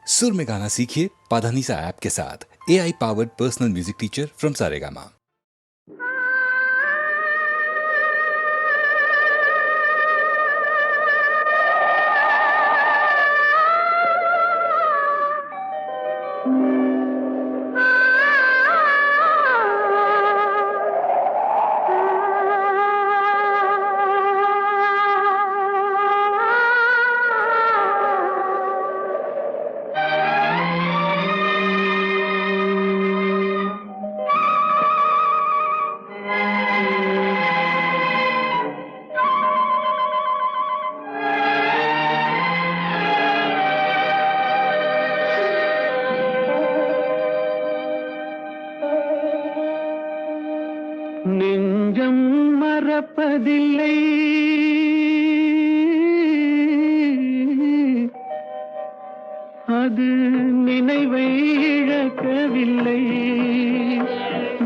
सुर में गाना सीखिए पाधानीसा ऐप के साथ। AI powered personal music teacher from Saregama. நெஞ்சம் மறப்பதில்லை, அது நினைவை இழக்கவில்லை.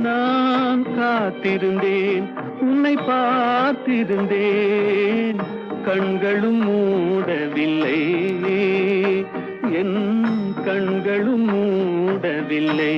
நான் காத்திருந்தேன், உன்னை பார்த்திருந்தேன், கண்களும் மூடவில்லை, என் கண்களும் மூடவில்லை.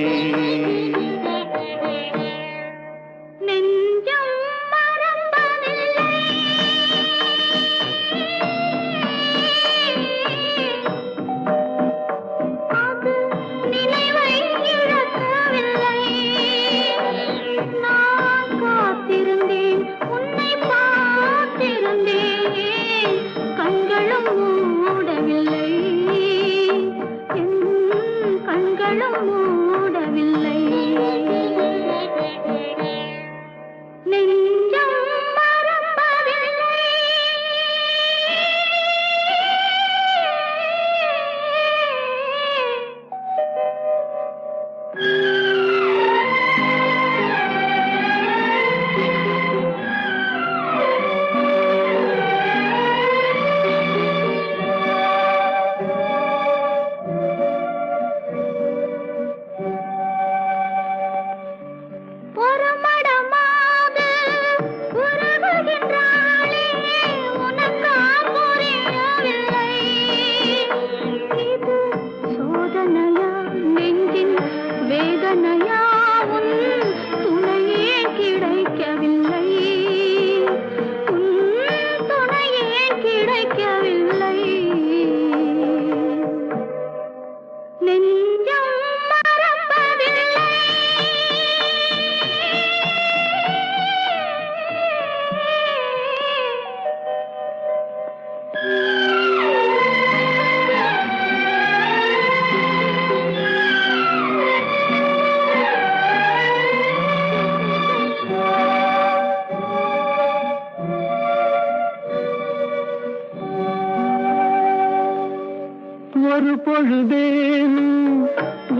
ஒரு பொழுதேனும்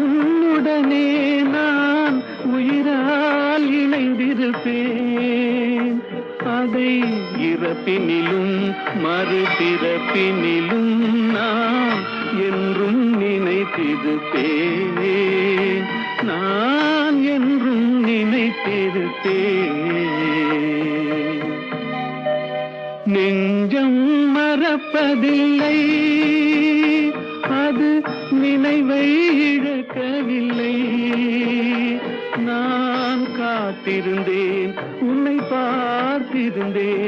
உன்னுடனே நான் உயிரால் இணைந்திருப்பேன். அதை இறப்பினிலும் மறுபிறப்பினிலும் நான் என்றும் நினைத்திருப்பேன், நான் என்றும் நினைத்திருப்பேன். நெஞ்சம் மறப்பதில்லை, அது நினைவை இழக்கவில்லை. நான் காத்திருந்தேன், உன்னை பார்த்திருந்தேன்,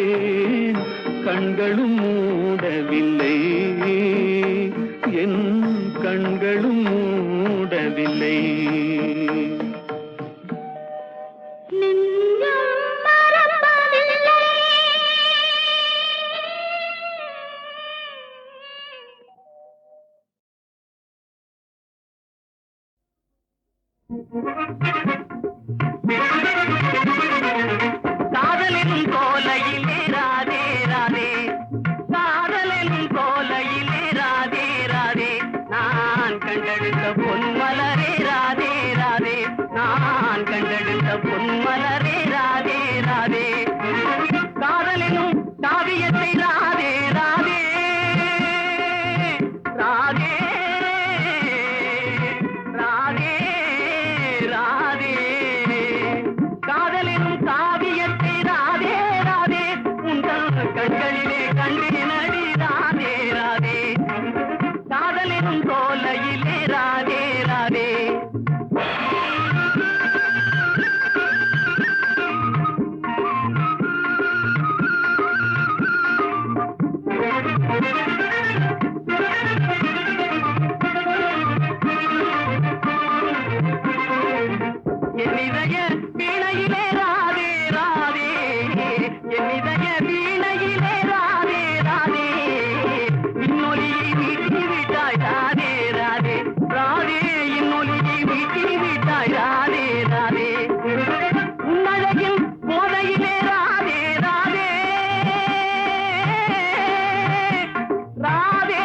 கண்களும் மூடவில்லை, என் கண்களும் மூடவில்லை. காதலின் கோலையிலே ராதே ராதே, காதலின் கோலையிலே ராதே ராதே, நான் கண்டெடுத்த பொன்மலரே ராதே ராதே, நான் கண்டெடுத்த பொன்மலரே ராதே ராதே. காதலினும் காவியத்தை ராதே ராதே ராதே ராதே ராதே. காதலினும் காவியத்தை ராதே ராதே, உங்கள் கண்களிலே கண்டே நடி ராதே ராதே. காதலினும் கோல சோலையிலே ராதே ராதே. என்னிதய வீணையிலே ராதே ராதே, என்னிதய வீணையிலே ராதே ராதே, இன்னொலியை வீட்டி விட்டாய் ராதே ராதே ராதே, இன்னொலியை வீட்டி விட்டாய் ராதே ராதே. உன்னழகில் போதையிலே ராதே ராதே ராதே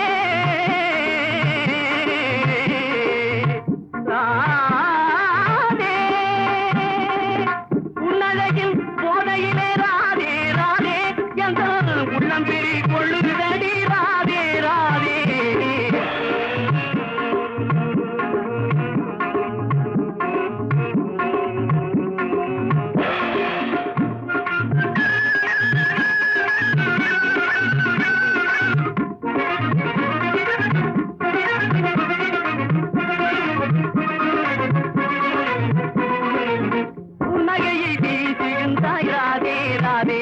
ராதே, உன்னழகில் போதையிலே ராதே ராதே, எந்த உள்ளம் பெரி கொள்ளுதடி ராதே ராதே. உன்னகையை வீசுகின்றாய் ராதே ராதே,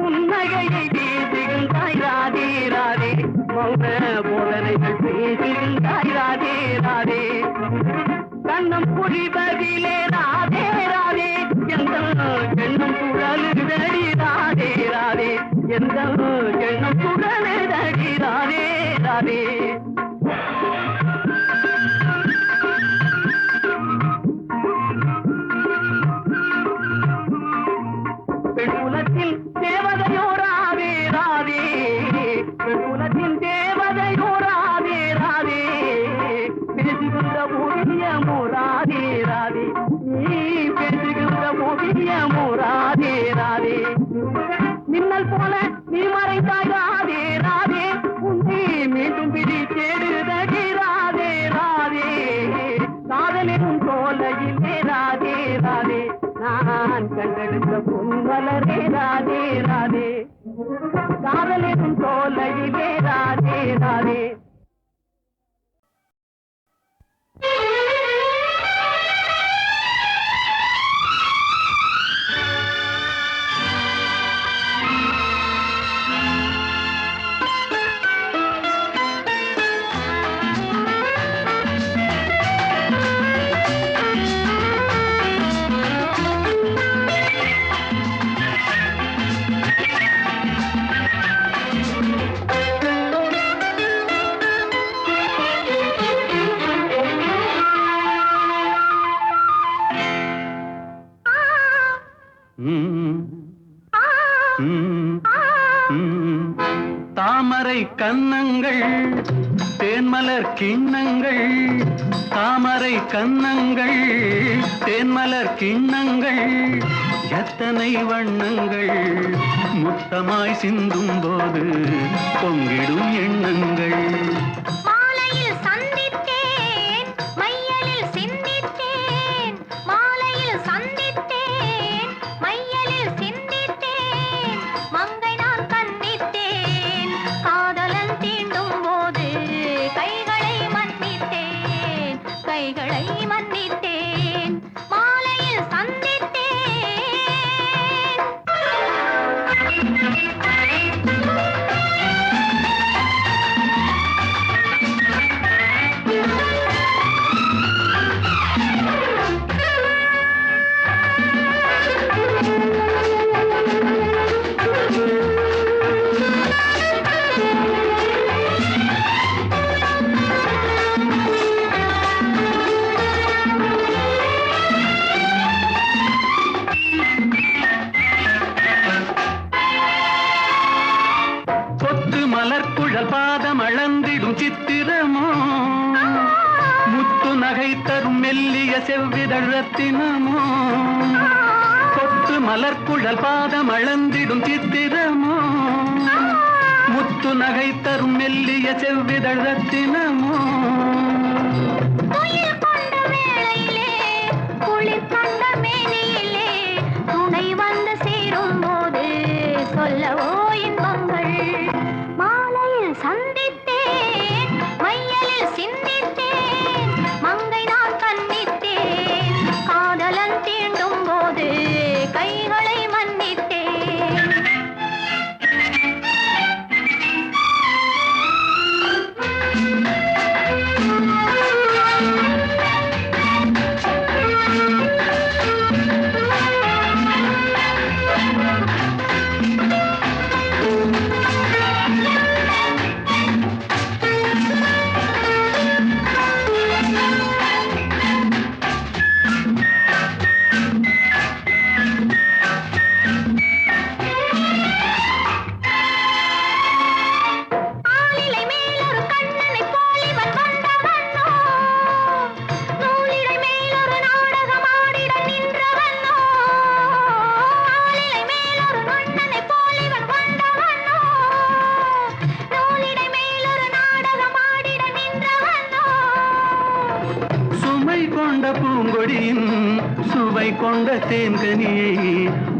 உன்னகையை வீசுகின்றாய் ராதே ராதே, மௌன போதனைகள் பேசுகின்றாய் ராதே ராதே. கண்ணம் புரிவதிலே ராதே ராதே, எந்த எண்ணம் குழலுதடி ராதே ராதே, எந்த எண்ணம் குழலுதடி ராதே ராதே. பெண்குலத்தில் தேவதையோ ராதே ராதே, பெண்குலத்தில் தேவதையோ ராதே ராதே, பேசுகின்ற ஓவியமோ ராதே ராதே, நீ பேசுகின்ற ஓவியமோ ராதே ராதே. மின்னல் போல நீ மறைந்தாய் ராதே ராதே, உன்னை மீண்டும் பிடி தேடுதடி ராதே ராதே, காதலின் சோலையிலே ராதே ராதே, நான் கண்டெடுத்த பொன்மலரே ராதே ராதே, காதலின் சோலையிலே ராதே ராதே. தாமரை கன்னங்கள் தேன்மலர் கிண்ணங்கள், தாமரை கன்னங்கள் தேன்மலர் கிண்ணங்கள், எத்தனை வண்ணங்கள் முத்தமாய் சிந்தும் போது பொங்கிடும் எண்ணங்கள். மாலையில் சந்தித்தேன் மையலில் சிந்தித்தேன், மாலையில் சந்தித்தேன் மையலில் சிந்தித்தேன், மங்கை நான் கண்டித்தேன் காதலன் தீண்டும் போது கைகளை மன்னித்தேன், கைகளை மன்னித்தேன், மாலையில் சந்தித்தேன். மலர்குழல் பாதம் அளந்திடும் சித்திரமோ, முத்து நகை தரும் மெல்லிய செவ்விதழ் ரத்தினமோ, கொத்து மலர்குழல் பாதம் அளந்திடும் சித்திரமோ, முத்து நகை தரும் மெல்லிய செவ்விதழ் ரத்தினமோ. துயில் கொண்ட வேளையிலே குளிர் கண்ட மேனியிலே துணை வந்து சேரும் போது சொல்லவோ இன்பங்கள், மாலையில் சந்தித்தேன் மையலில் சிந்தித்தேன். கொண்ட பூங்கொடியின் சுவை கொண்ட தேன்கனியை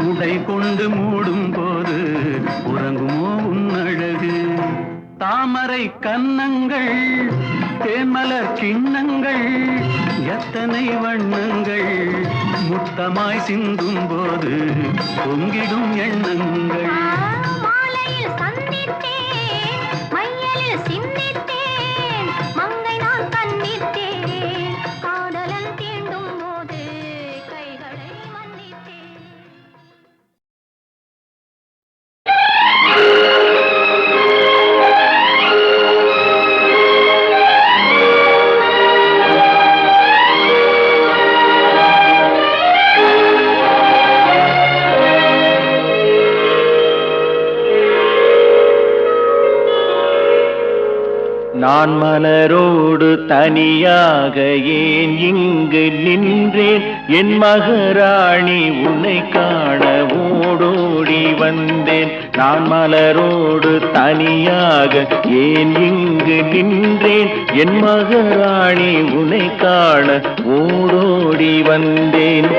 உடை கொண்டு மூடும் போது உறங்குமோ உன் அழகு? தாமரை கன்னங்கள் தேன்மலர் கிண்ணங்கள் எத்தனை வண்ணங்கள் முத்தமாய் சிந்தும் போது பொங்கிடும் எண்ணங்கள். மாலையில் சந்தித்தேன், மையலில் சிந்தித்தேன், மங்கை நான் கண்டித்தேன், காதலன் தீண்டும் போது கைகளை மன்னித்தேன். நான் மலரோடு தனியாக ஏன் இங்கு நின்றேன்? என் மகராணி உன்னை காண ஓடோடி வந்தேன். நான் மலரோடு தனியாக ஏன் இங்கு நின்றேன்? என் மகராணி உன்னை காண ஓடோடி வந்தேன்.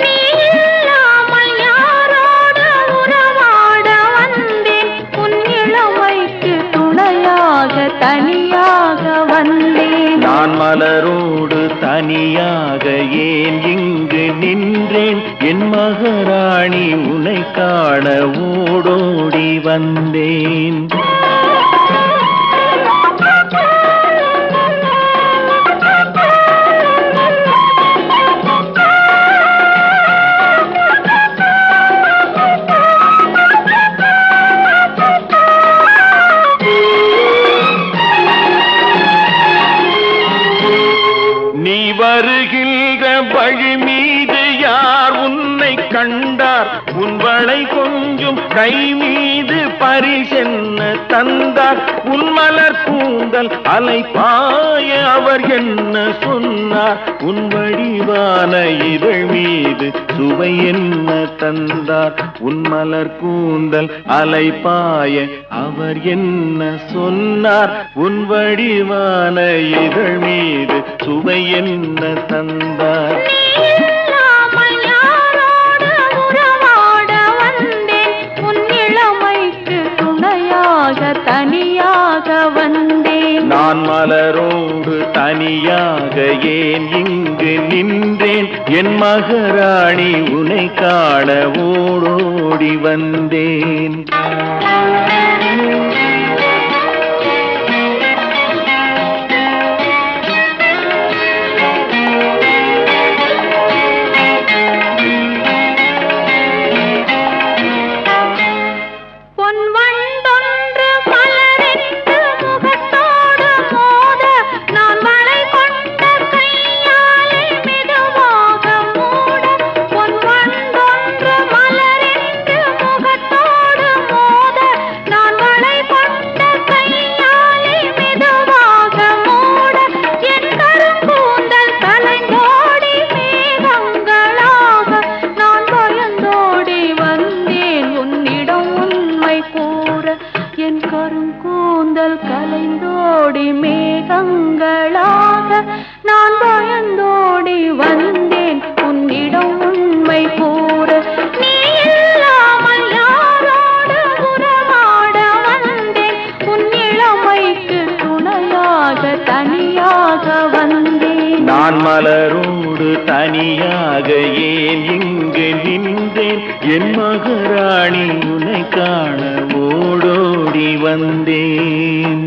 தனியாக வந்தேன். நான் மலரோடு தனியாக ஏன் இங்கு நின்றேன்? என் மகராணி உன்னை காண ஓடோடி வந்தேன். வருகின்ற வழி மீது யார் உன்னை கண்டார்? உன் வளை கொஞ்சம் கை மீது பரிசென்ன தந்தார்? உன் மலர் கூந்தல் அலை பாய அவர் என்ன சொன்னார்? உன் வடிவான இதழ் மீது சுவை என்ன தந்தார்? உன் மலர் கூந்தல் அலை பாய அவர் என்ன சொன்னார்? உன் வடிவான இதழ் மீது சுவை என்ன தந்தார்? தனியாக வந்தேன். நான் மலரோடு தனியாக ஏன் இங்கு நின்றேன்? என் மகராணி உன்னை காண ஓடோடி வந்தேன். நான் மலரோடு தனியாக ஏன் இங்கு நின்றேன்? என் மகராணி உன்னை காண ஓடோடி வந்தேன்.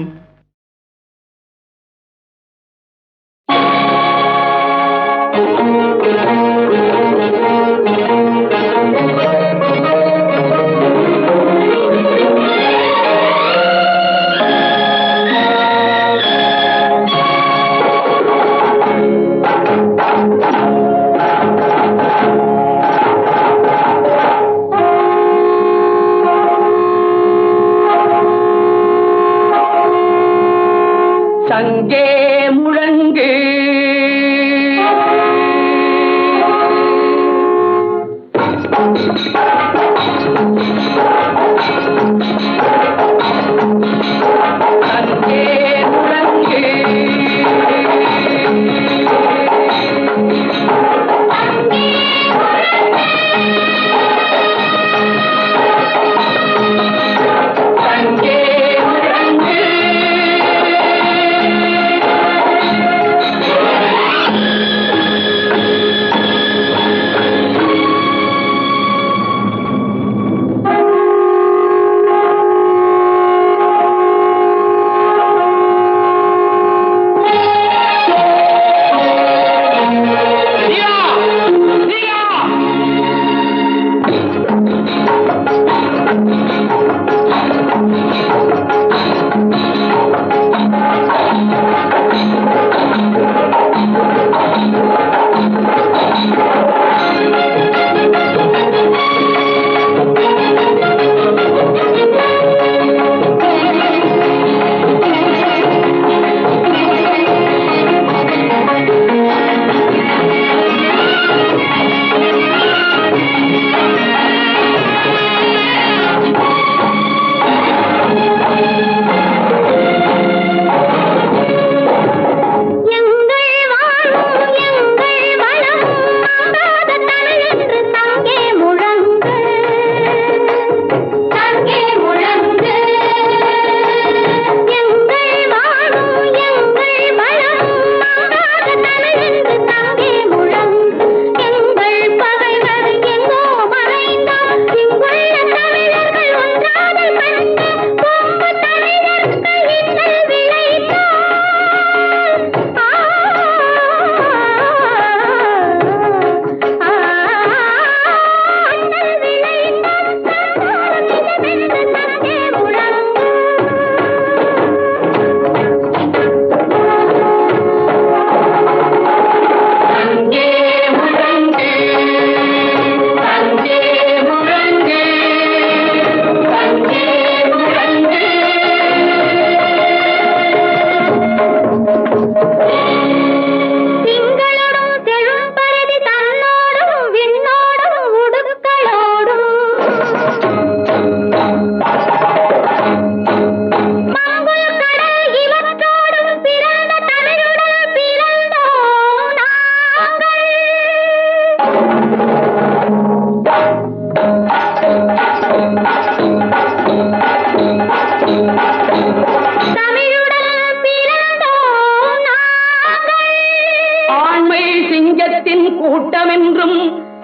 கூட்டமென்றும்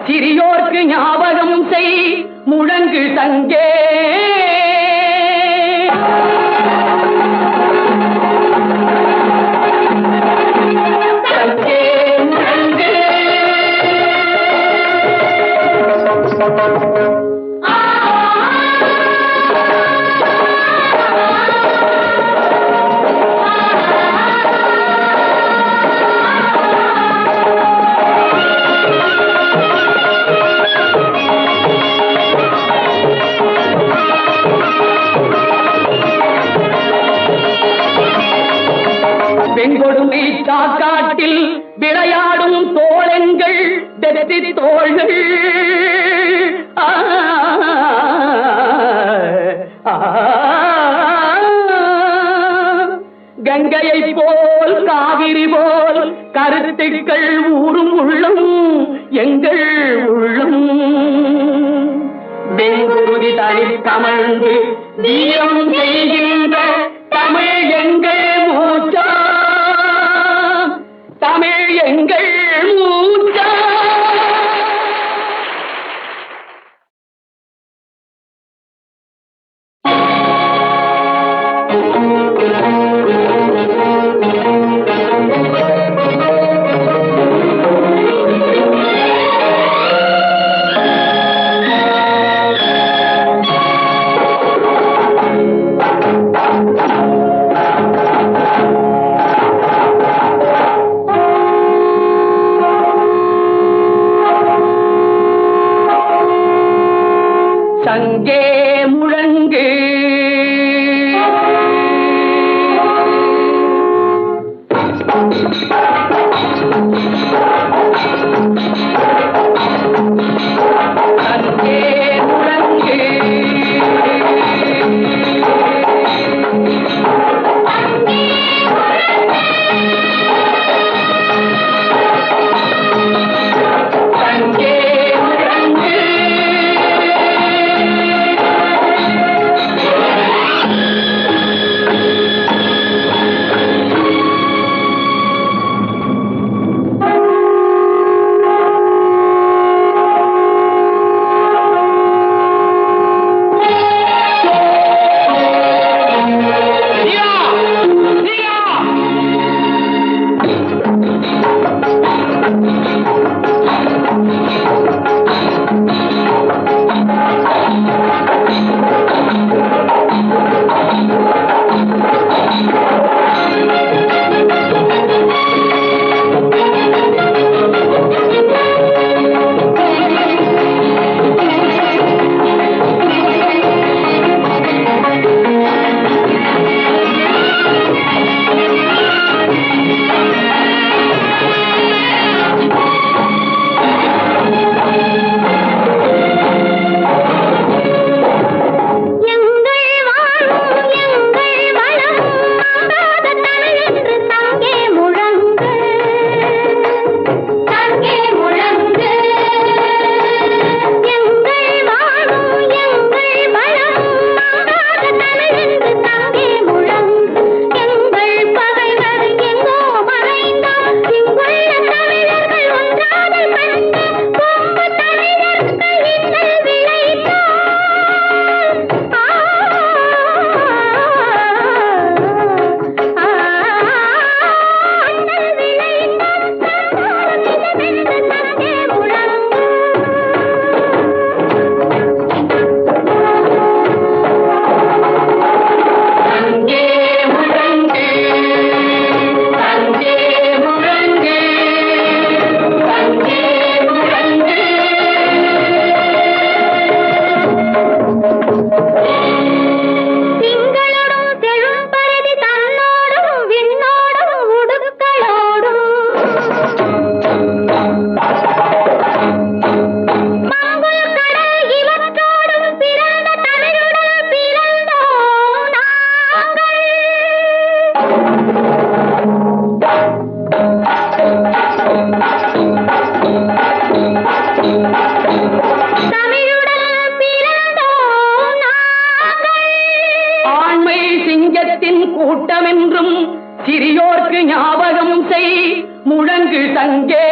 சிறியோர்க்கு ஞாபகம் செய் முழங்கு சங்கே. வெங்கொடுமை சாக்காட்டில் விளையாடும் தோழங்கள் வெற்றி தோள்கள். கங்கையை போல் காவிரி போல் கருத்துக்கள் ஊரும் உள்ளம் எங்கள் உள்ளம். வெங்குருதி தனி கமழ்ந்து வீரம் செய்கின்ற தமிழ் எங்கள் மூச்சா, தமிழ் எங்கள் மூச்சா. சங்கே முழங்கு சங்கே முழங்கு சங்கே முழங்கு. கூட்டமென்றும் சிறியோர்க்கு ஞாபகம் செய் முழங்கு சங்கே.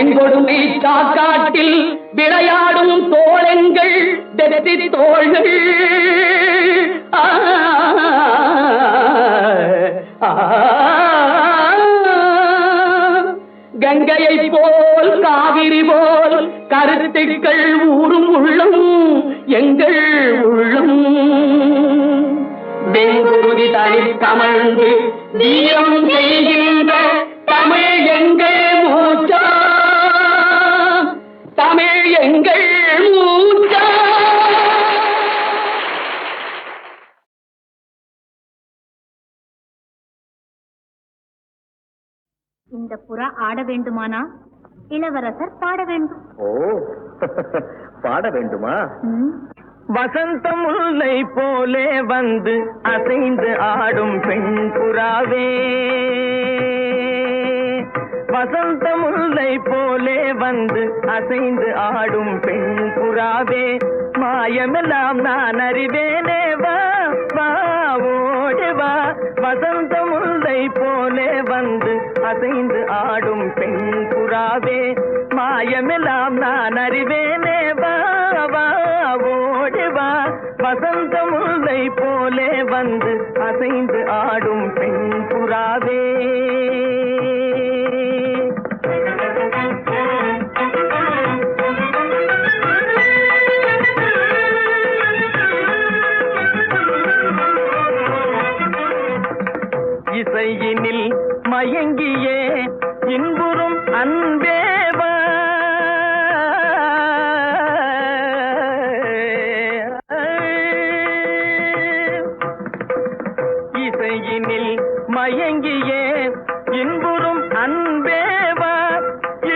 வெங்கொடுமை சாக்காட்டில் விளையாடும் தோழங்கள் வெற்றி தோள்கள் கங்கையை போல் காவிரி போல் கருத்துக்கள் ஊரும் உள்ளம் எங்கள் உள்ளம் வெங்குருதி தனில் கமழ்ந்து வீரம் செய்கின்ற தமிழ் எங்கள் மூச்சா தமிழ் எங்கள் மூச்சா. இந்த புறா ஆட வேண்டுமானா இளவரசர் பாட வேண்டும். ஓ பாட வேண்டுமா? வசந்த முல்லை போலே வந்து அசைந்து ஆடும் பெண் புறாவே, வசந்த முல்லை போலே வந்து அசைந்து ஆடும் பெண் புறாவே, மாயமெல்லாம் நான் அறிவேனே வா வா ஓடி வா, வசந்த முல்லை போலே வந்து அசைந்து ஆடும் பெண் புறாவே, மாயமெல்லாம் நான் அறிவேனே வா வா ஓடி வா, வசந்த முல்லை போலே வந்து அசைந்து ஆடும் பெண் புறாவே. இசையினில் மயங்கியே இன்புறும் அன்பேவா, இசையினில் மயங்கியே இன்புறும் அன்பேவா,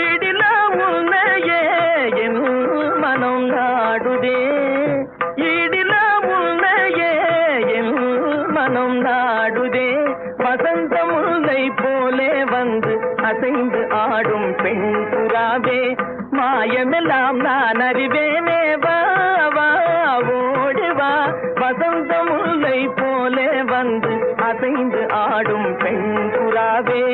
ஈடிலா உன்னையே என் மனம் நாடுதே, ஈடிலா உன்னையே என் மனம் நாடுதே, வசந்த முல்லை போலே வந்து அசைந்து ஆடும் பெண் புறாவே, மாயமெல்லாம் நான் அறிவேனே வா வா ஓடி வா, வசந்த முல்லை போலே வந்து அசைந்து ஆடும் பெண் புறாவே.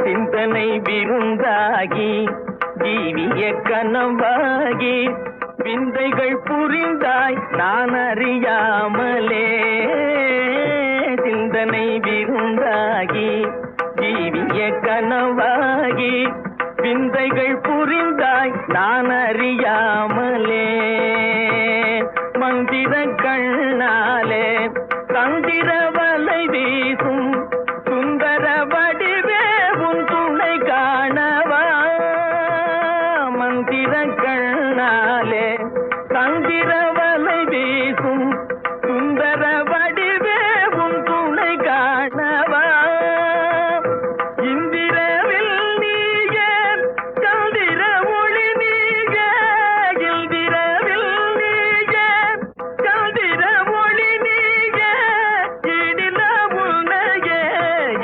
சிந்தனை விருந்தாகி ஜீவிய கனவாகி விந்தைகள் புரிந்தாய் நான் அறியாமலே, சிந்தனை விருந்தாகி ஜீவிய கனவாகி விந்தைகள் புரிந்தாய் நான் அறியாமலே, மந்திர கண்ணாலே சந்திர வலை வீசும் சுந்தர வடிவே உன் துணை காணவா, மந்திர கண்ணாலே சந்திர வலை வீசும் சுந்தர வடிவே உன் துணை காணவா, இந்திரவில் நீயே சந்திர ஒளி நீயே, இந்திரவில் நீயே சந்திர ஒளி நீயே, இடில உன்னையே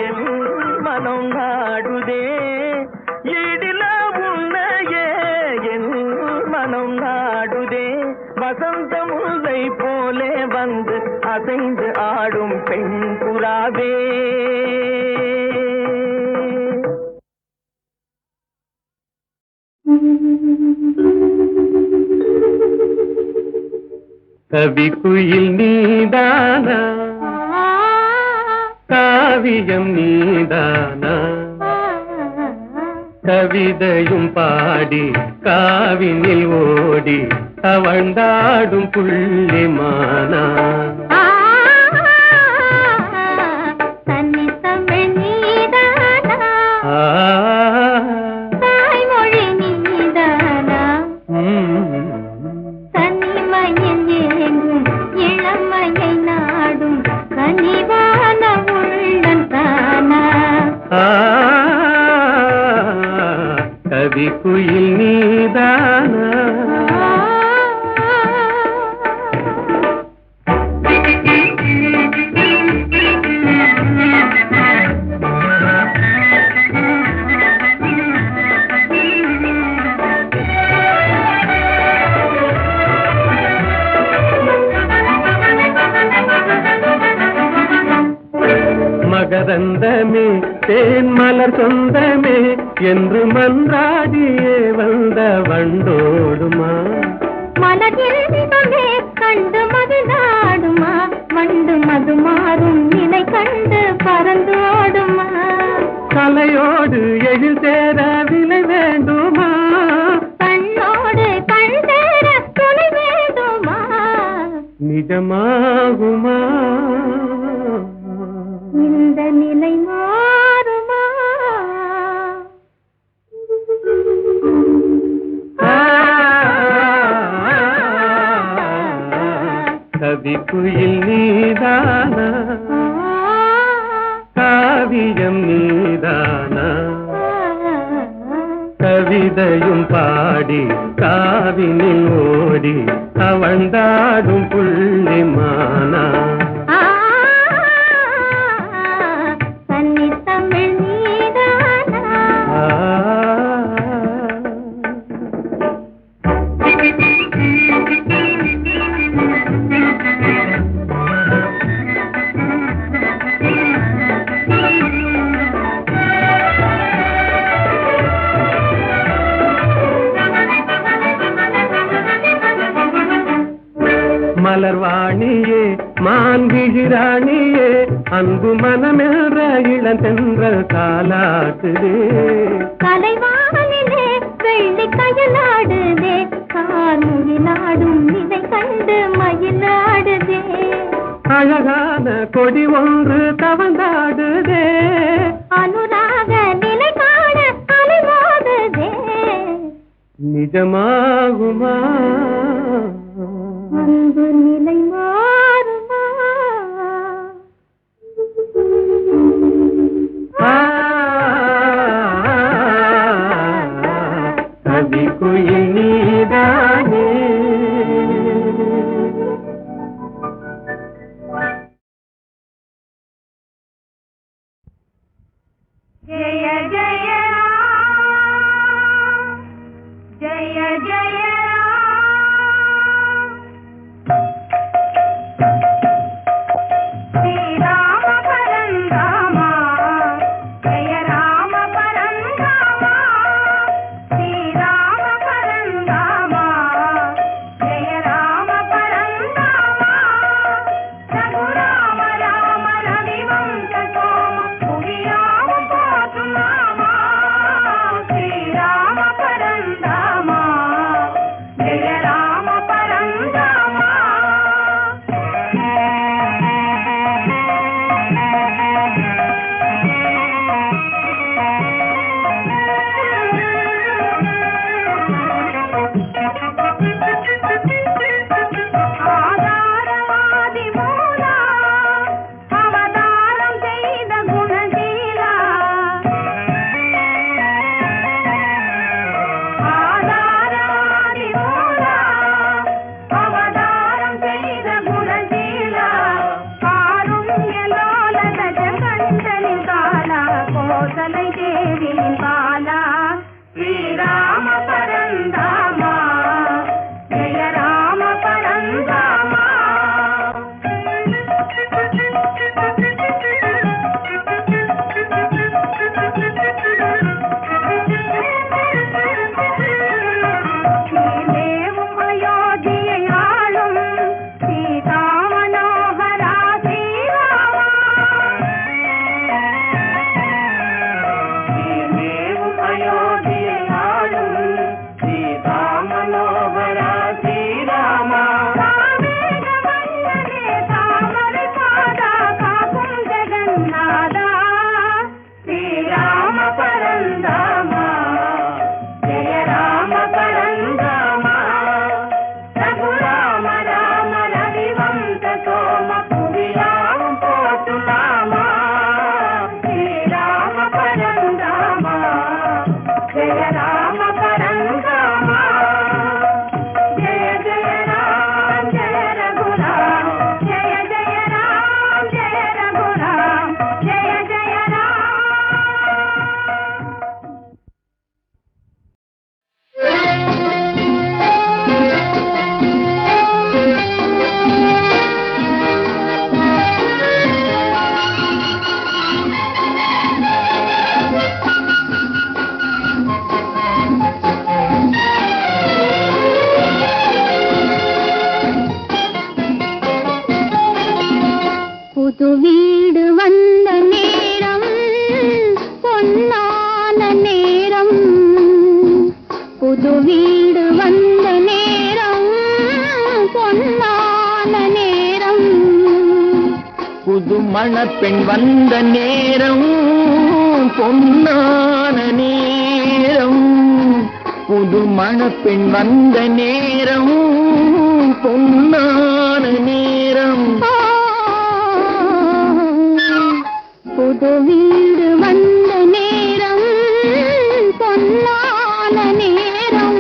என் மனம் நாடுதே, இடில உன்னையே என் மனம் நாடுதே, வசந்த முல்லை போலே வந்து அசைந்து ஆடும் பெண் புறாவே. கவி குயில் நீதானா, காவியம் நீதானா, கவிதையும் பாடி காவினில் ஓடி தவழ்ந்தாடும் புள்ளிமானா, தனி தமிழ் நீதானா, தாய்மொழி நீதானா, தனிமையில் ஏங்கும் இளமையை நாடும் கனிவான உள்ளம் தானா, கவி குயில் நீதானா. மகரந்தமே தேன் மலர் சொந்தமே என்று மன்றாடியே வந்த வண்டோடுமா மலர்மே கண்டு மகிழாடுமா வண்டு மது மாறும் நிலை கண்டு பறந்தோடுமா கலையோடு எழில் சேர விலை வேண்டுமா கண்ணோடு கண் சேர துணை வேண்டுமா நிஜமாகுமா இந்த நிலை மாறுமா கவி குயில் நீதானா காவியம் நீதானா கவிதையும் பாடி காவினில் ஓடி அவழ்ந்தாடும் புள்ளிமானா தமிழ் நீதானா மலர்வாணியே மான்விழிராணியே அன்பு மனமென்ற இளந்தென்றல் காலாட்டுதே கலைவானிலே வெள்ளி கயலாடுதே கார்முகிலாடும் நிலை கண்டு மயிலாடுதே அழகான கொடி ஒன்று தவந்தாடுதே அனுராக நிலை காண அலைமோதுதே நிஜமாகுமா அன்பு நிலை மாறுமா கவி குயில் நீதானே ஜெய ஜெய ஜெய ஜெய ஸ்ரீராம பரந்தாம ஜெய ராம பரந்தாம ஸ்ரீராம பரந்தாம ஜெய ராம பரந்தாம ரகுராம ராம ரவிவம்ச சோம புரியாம போற்றும் ராமா புது வீடு வந்த நேரம் பொன்னான நேரம் புது வீடு வந்த நேரம் பொன்னான நேரம் புது மணப்பெண் வந்த நேரம் பொன்னான நேரம் புது மணப்பெண் வந்த நேரம் பொன்னான நேரம் புது வீடு வந்த நேரம் பொன்னான நேரம்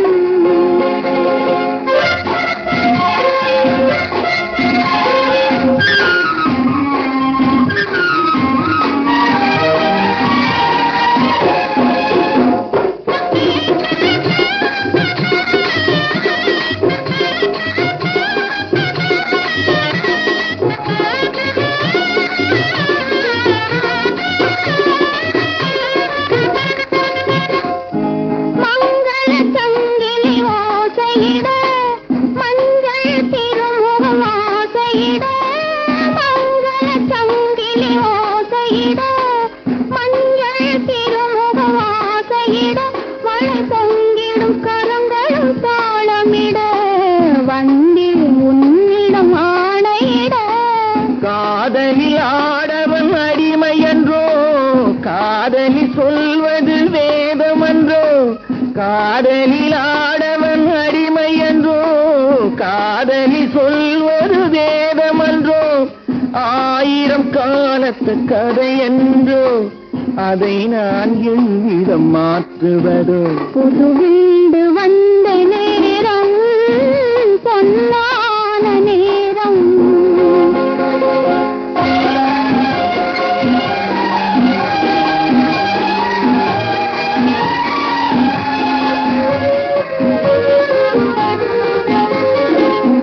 காதலில் ஆடவன் அடிமை என்றோ காதலி சொல்வது வேதமன்றோ காதலில் ஆடவன் அடிமை என்றோ காதலி சொல்வது வேதமன்றோ ஆயிரம் காலத்து கதை என்றோ அதை நான் எவ்விதம் மாற்றுவதோ புது வீடு வந்த நேரம் பொன்னான நேரம்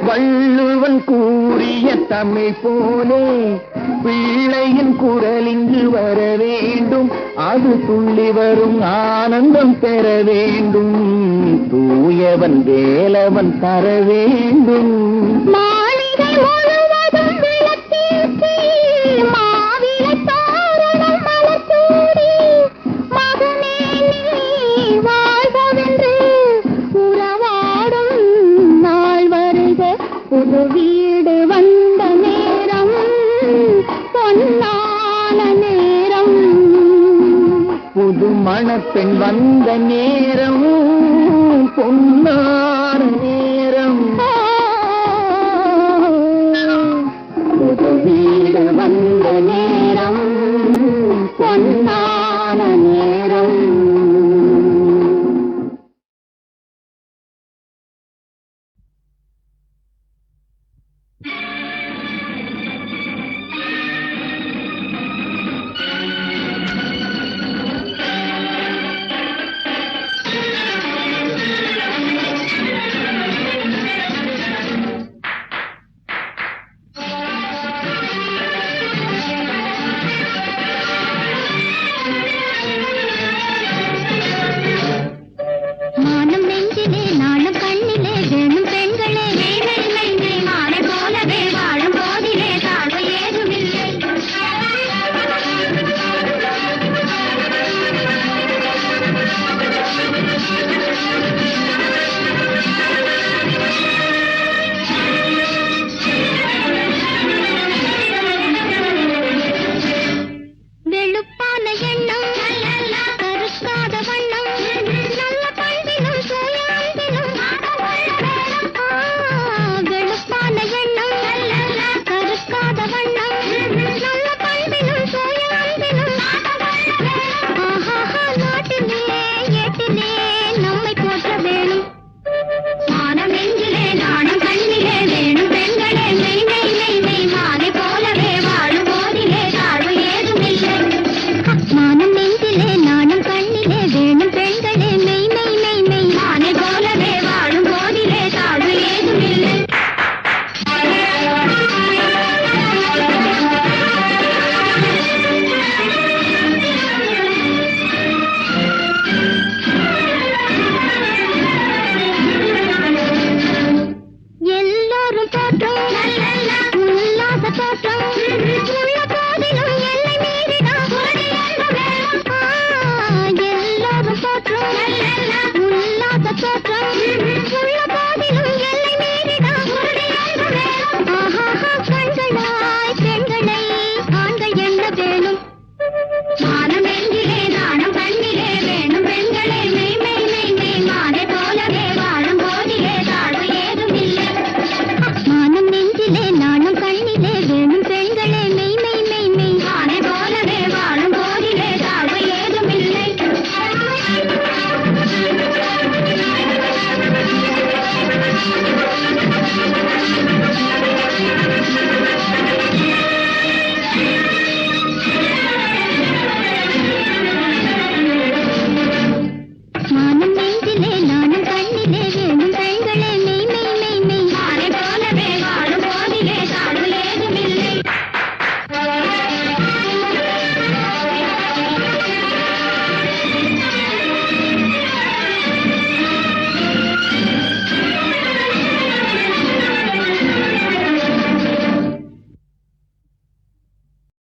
வள்ளுவன் கூறிய தமிழ் போலே பிள்ளையின் குரல் இங்கு வர வேண்டும் அது துள்ளி வரும் ஆனந்தம் பெற வேண்டும் தூயவன் வேலவன் தர வேண்டும் மாளிகை முழுவதும் விளக்கேற்றி மாவிலை தோரணம் மலர்த்தூடி மகனே நீ வாழ்கவென்று உறவாடும் நாள் வருக புது வீடு வந்த நேரம் பொன்னான நேரம் புது மணப்பெண் வந்த நேரம் பொன்னான நேரம் புது வீடு வந்த நேரம் பொன்னான நேரம்